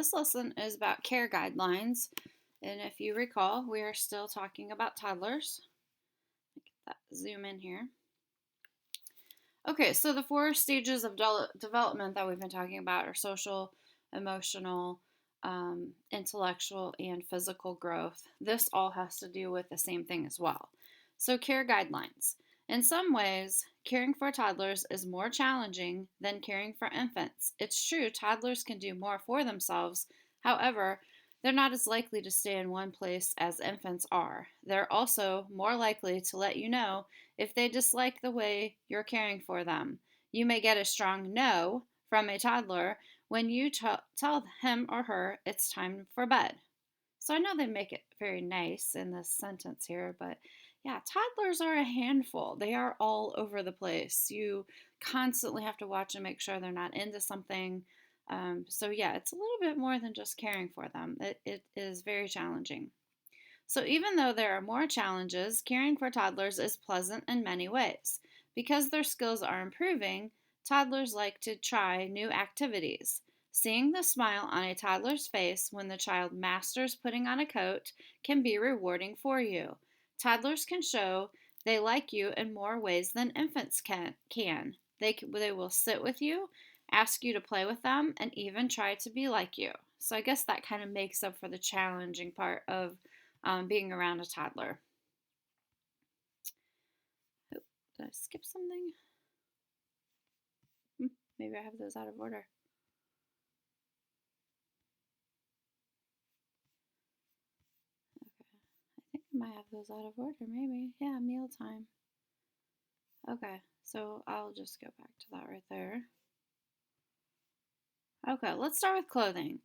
this lesson is about care guidelines. And if you recall, we are still talking about toddlers. Get that zoom in here. Okay, so the four stages of development that we've been talking about are social, emotional, intellectual, and physical growth. This all has to do with the same thing as well. So, care guidelines. In some ways, caring for toddlers is more challenging than caring for infants. It's true, toddlers can do more for themselves. However, they're not as likely to stay in one place as infants are. They're also more likely to let you know if they dislike the way you're caring for them. You may get a strong no from a toddler when you tell him or her it's time for bed. So I know they make it very nice in this sentence here, but yeah, toddlers are a handful. They are all over the place. You constantly have to watch and make sure they're not into something. So yeah, it's a little bit more than just caring for them. It is very challenging. So, even though there are more challenges, caring for toddlers is pleasant in many ways. Because their skills are improving, toddlers like to try new activities. Seeing the smile on a toddler's face when the child masters putting on a coat can be rewarding for you. Toddlers can show they like you in more ways than infants can. They will sit with you, ask you to play with them, and even try to be like you. So, I guess that kind of makes up for the challenging part of being around a toddler. Oh, did I skip something? Maybe I have those out of order. Okay, I think I might have those out of order, maybe. Yeah, mealtime. Okay, so I'll just go back to that right there. Okay, let's start with clothing.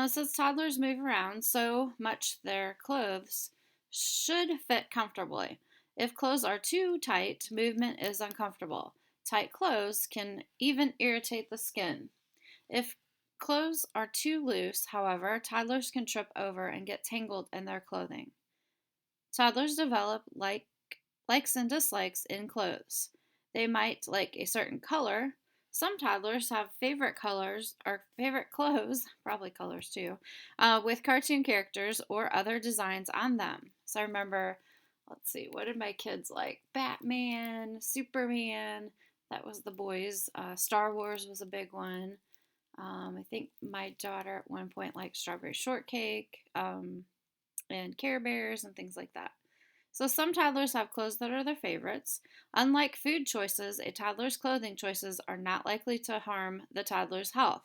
Since toddlers move around so much, their clothes should fit comfortably. If clothes are too tight, movement is uncomfortable. Tight clothes can even irritate the skin. If clothes are too loose, however, toddlers can trip over and get tangled in their clothing. Toddlers develop likes and dislikes in clothes. They might like a certain color. Some toddlers have favorite colors or favorite clothes, probably colors too, with cartoon characters or other designs on them. So I remember, let's see, what did my kids like? Batman, Superman, that was the boys. Star Wars was a big one. I think my daughter at one point liked strawberry shortcake and Care Bears and things like that. So some toddlers have clothes that are their favorites. Unlike food choices, a toddler's clothing choices are not likely to harm the toddler's health.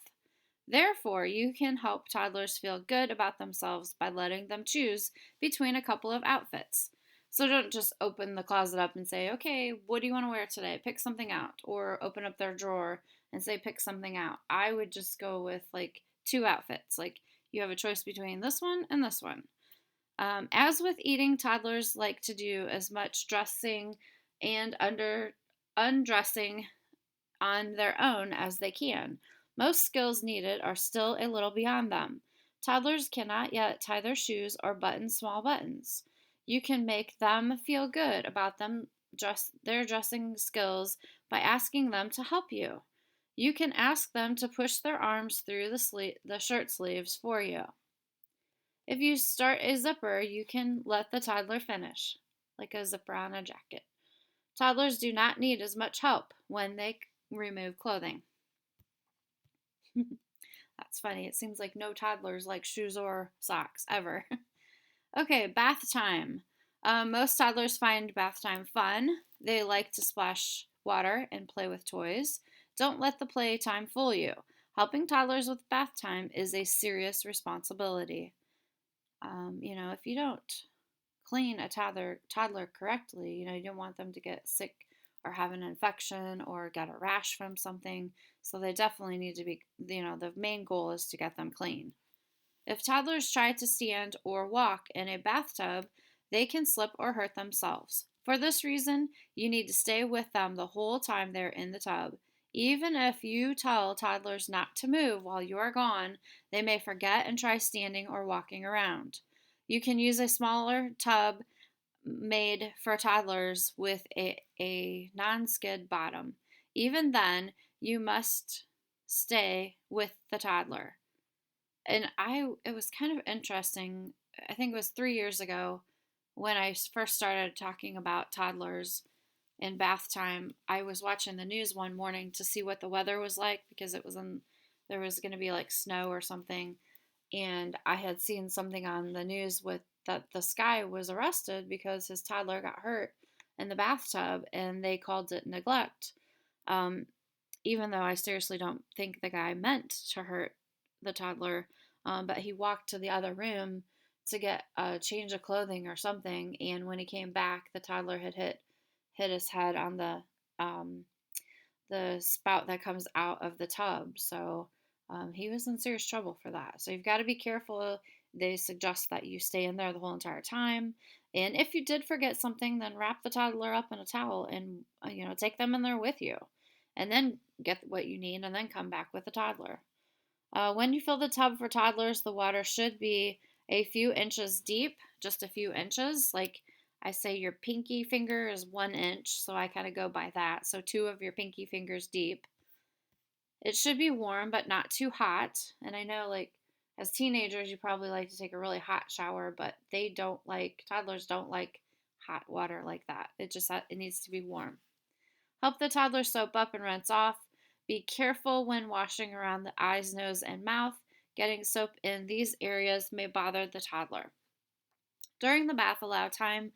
Therefore, you can help toddlers feel good about themselves by letting them choose between a couple of outfits. So don't just open the closet up and say, okay, what do you want to wear today? Pick something out. Or open up their drawer and say, pick something out. I would just go with like two outfits. Like you have a choice between this one and this one. As with eating, toddlers like to do as much dressing and undressing on their own as they can. Most skills needed are still a little beyond them. Toddlers cannot yet tie their shoes or button small buttons. You can make them feel good about their dressing skills by asking them to help you. You can ask them to push their arms through the shirt sleeves for you. If you start a zipper, you can let the toddler finish, like a zipper on a jacket. Toddlers do not need as much help when they remove clothing. That's funny. It seems like no toddlers like shoes or socks ever. Okay, bath time. Most toddlers find bath time fun. They like to splash water and play with toys. Don't let the playtime fool you. Helping toddlers with bath time is a serious responsibility. If you don't clean a toddler correctly, you don't want them to get sick or have an infection or get a rash from something. So they definitely need to be, the main goal is to get them clean. If toddlers try to stand or walk in a bathtub, they can slip or hurt themselves. For this reason, you need to stay with them the whole time they're in the tub. Even if you tell toddlers not to move while you are gone, they may forget and try standing or walking around. You can use a smaller tub made for toddlers with a non skid bottom. Even then, you must stay with the toddler. And it was kind of interesting. I think it was 3 years ago when I first started talking about toddlers in bath time. I was watching the news one morning to see what the weather was like because there was going to be like snow or something. And I had seen something on the news with that this guy was arrested because his toddler got hurt in the bathtub and they called it neglect. Um, Even though I seriously don't think the guy meant to hurt the toddler, but he walked to the other room to get a change of clothing or something, and when he came back, the toddler had hit his head on um, the spout that comes out of the tub. So he was in serious trouble for that. So you've got to be careful. They suggest that you stay in there the whole entire time. And if you did forget something, then wrap the toddler up in a towel and take them in there with you, and then get what you need, and then come back with the toddler. When you fill the tub for toddlers, the water should be a few inches deep, just a few inches. Like I say, your pinky finger is 1 inch, so I kind of go by that. So two of your pinky fingers deep. It should be warm, but not too hot. And I know, like, as teenagers, you probably like to take a really hot shower, but toddlers don't like hot water like that. It needs to be warm. Help the toddler soap up and rinse off. Be careful when washing around the eyes, nose, and mouth. Getting soap in these areas may bother the toddler. During the bath, allow time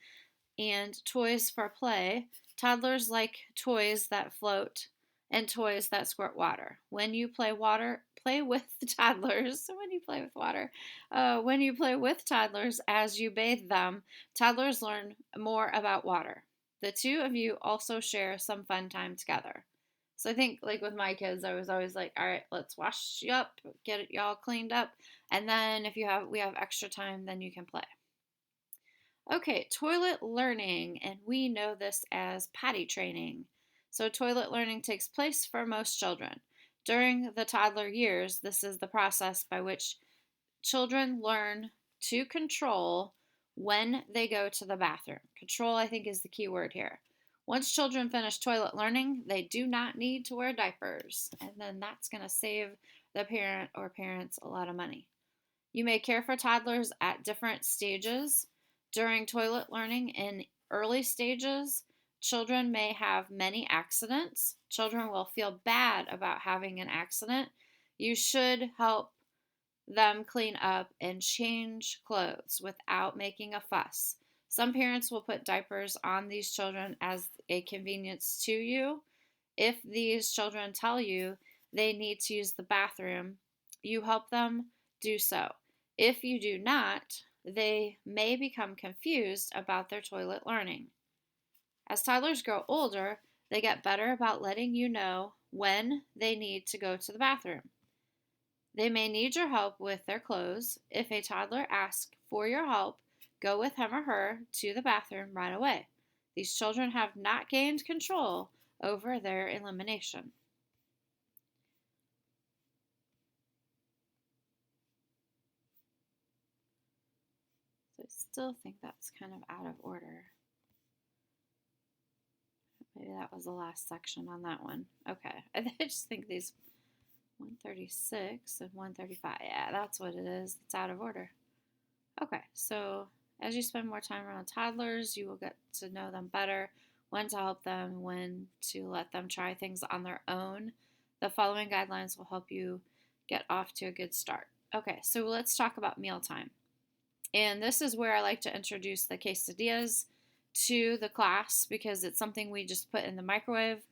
and toys for play. Toddlers like toys that float and toys that squirt water. Play with the toddlers. When you play with toddlers as you bathe them, toddlers learn more about water. The two of you also share some fun time together. So I think, like with my kids, I was always like, all right, let's wash you up, get it y'all cleaned up, and then if we have extra time, then you can play. Okay, toilet learning, and we know this as potty training. So, toilet learning takes place for most children. During the toddler years, this is the process by which children learn to control when they go to the bathroom. Control, I think, is the key word here. Once children finish toilet learning, they do not need to wear diapers, and then that's going to save the parent or parents a lot of money. You may care for toddlers at different stages. During toilet learning in early stages, children may have many accidents. Children will feel bad about having an accident. You should help them clean up and change clothes without making a fuss. Some parents will put diapers on these children as a convenience to you. If these children tell you they need to use the bathroom, you help them do so. If you do not, they may become confused about their toilet learning. As toddlers grow older, they get better about letting you know when they need to go to the bathroom. They may need your help with their clothes. If a toddler asks for your help, go with him or her to the bathroom right away. These children have not gained control over their elimination. So I still think that's kind of out of order. Maybe that was the last section on that one. Okay, I just think these 136 and 135, yeah, that's what it is. It's out of order. Okay, so as you spend more time around toddlers, you will get to know them better, when to help them, when to let them try things on their own. The following guidelines will help you get off to a good start. Okay, so let's talk about mealtime. And this is where I like to introduce the quesadillas to the class because it's something we just put in the microwave.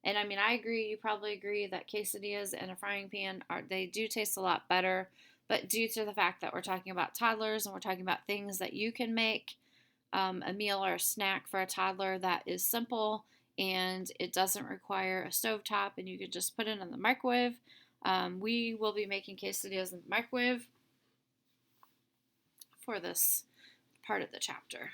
And I mean, I agree, you probably agree that quesadillas in a frying pan they do taste a lot better. But due to the fact that we're talking about toddlers and we're talking about things that you can make, a meal or a snack for a toddler that is simple and it doesn't require a stovetop and you can just put it in the microwave. We will be making quesadillas in the microwave for this part of the chapter.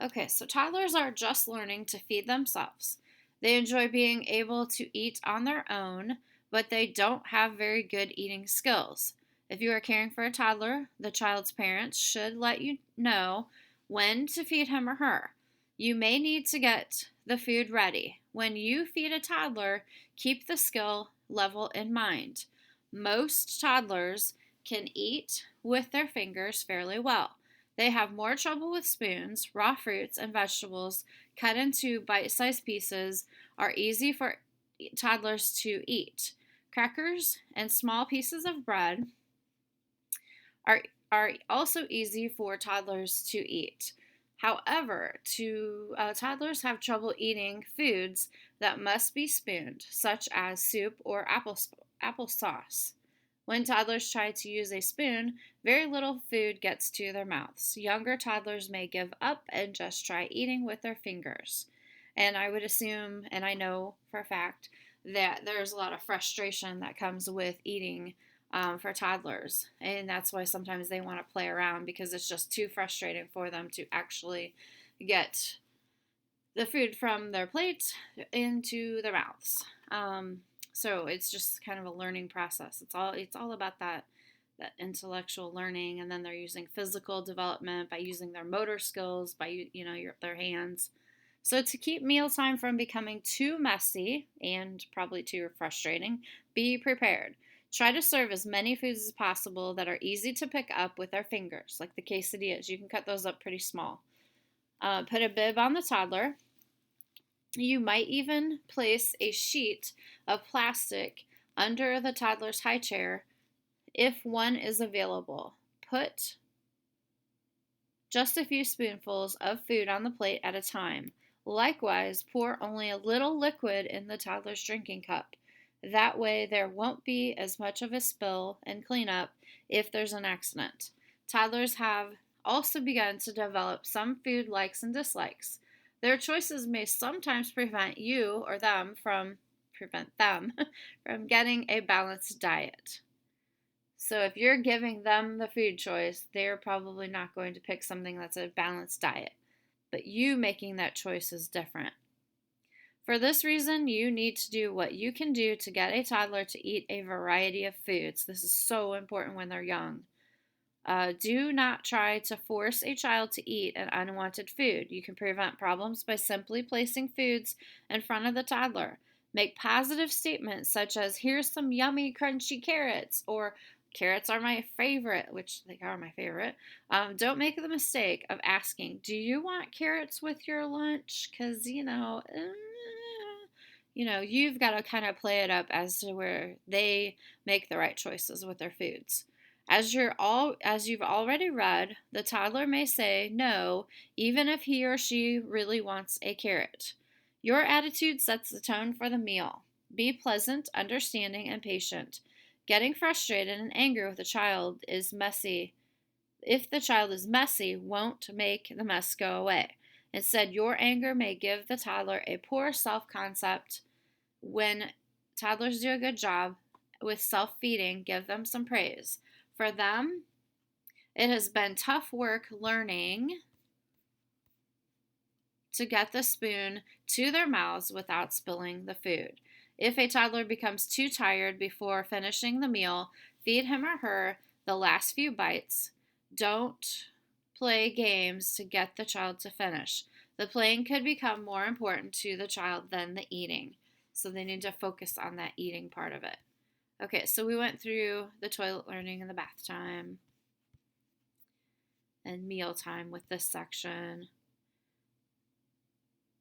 Okay, so toddlers are just learning to feed themselves. They enjoy being able to eat on their own, but they don't have very good eating skills. If you are caring for a toddler, the child's parents should let you know when to feed him or her. You may need to get the food ready. When you feed a toddler, keep the skill level in mind. Most toddlers can eat with their fingers fairly well. They have more trouble with spoons. Raw fruits and vegetables cut into bite-sized pieces are easy for toddlers to eat. Crackers and small pieces of bread are, are also easy for toddlers to eat. However, toddlers have trouble eating foods that must be spooned, such as soup or applesauce. When toddlers try to use a spoon, very little food gets to their mouths. Younger toddlers may give up and just try eating with their fingers. And I would assume, and I know for a fact, that there's a lot of frustration that comes with eating for toddlers. And that's why sometimes they want to play around because it's just too frustrating for them to actually get the food from their plate into their mouths. So it's just kind of a learning process. It's all about that intellectual learning, and then they're using physical development by using their motor skills, by their hands. So to keep mealtime from becoming too messy and probably too frustrating, be prepared. Try to serve as many foods as possible that are easy to pick up with our fingers, like the quesadillas. You can cut those up pretty small. Put a bib on the toddler. You might even place a sheet of plastic under the toddler's high chair if one is available. Put just a few spoonfuls of food on the plate at a time. Likewise, pour only a little liquid in the toddler's drinking cup. That way, there won't be as much of a spill and cleanup if there's an accident. Toddlers have also begun to develop some food likes and dislikes. Their choices may sometimes prevent them from getting a balanced diet. So if you're giving them the food choice, they're probably not going to pick something that's a balanced diet. But you making that choice is different. For this reason, you need to do what you can do to get a toddler to eat a variety of foods. This is so important when they're young. Do not try to force a child to eat an unwanted food. You can prevent problems by simply placing foods in front of the toddler. Make positive statements such as, "Here's some yummy, crunchy carrots," or "Carrots are my favorite," which they are my favorite. Don't make the mistake of asking, "Do you want carrots with your lunch?" Because, you've got to kind of play it up as to where they make the right choices with their foods. As you've already read, the toddler may say no, even if he or she really wants a carrot. Your attitude sets the tone for the meal. Be pleasant, understanding, and patient. Getting frustrated and angry with the child is messy. If the child is messy, won't make the mess go away. Instead, your anger may give the toddler a poor self-concept. When toddlers do a good job with self-feeding, give them some praise. For them, it has been tough work learning to get the spoon to their mouths without spilling the food. If a toddler becomes too tired before finishing the meal, feed him or her the last few bites. Don't play games to get the child to finish. The playing could become more important to the child than the eating. So they need to focus on that eating part of it. Okay, so we went through the toilet learning and the bath time and meal time with this section.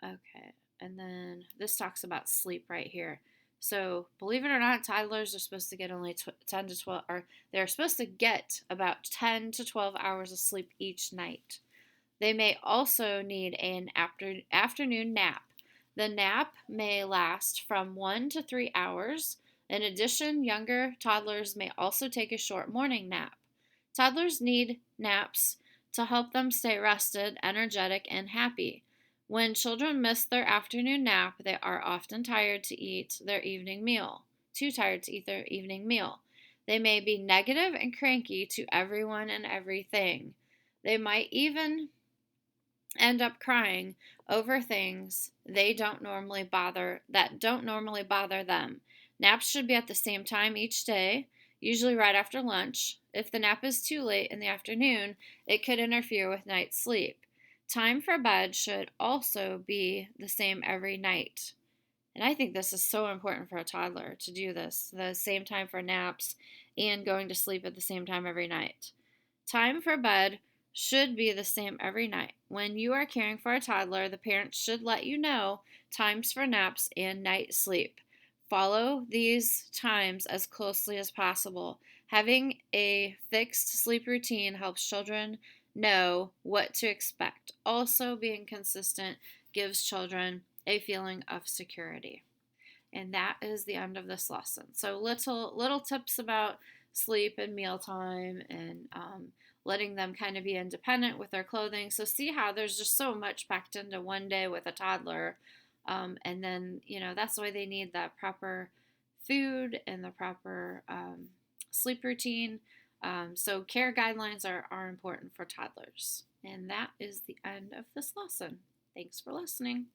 Okay, and then this talks about sleep right here. So, believe it or not, toddlers are supposed to get only 10 to 12, or they're supposed to get about 10 to 12 hours of sleep each night. They may also need an afternoon nap. The nap may last from 1 to 3 hours. In addition, younger toddlers may also take a short morning nap. Toddlers need naps to help them stay rested, energetic, and happy. When children miss their afternoon nap, they are often tired to eat their evening meal. Too tired to eat their evening meal. They may be negative and cranky to everyone and everything. They might even end up crying over things that don't normally bother them. Naps should be at the same time each day, usually right after lunch. If the nap is too late in the afternoon, it could interfere with night sleep. Time for bed should also be the same every night. And I think this is so important for a toddler to do this. The same time for naps and going to sleep at the same time every night. Time for bed should be the same every night. When you are caring for a toddler, the parents should let you know times for naps and night sleep. Follow these times as closely as possible. Having a fixed sleep routine helps children know what to expect. Also, being consistent gives children a feeling of security. And that is the end of this lesson. So little tips about sleep and mealtime and letting them kind of be independent with their clothing. So see how there's just so much packed into one day with a toddler. And then, that's why they need that proper food and the proper sleep routine. So care guidelines are important for toddlers. And that is the end of this lesson. Thanks for listening.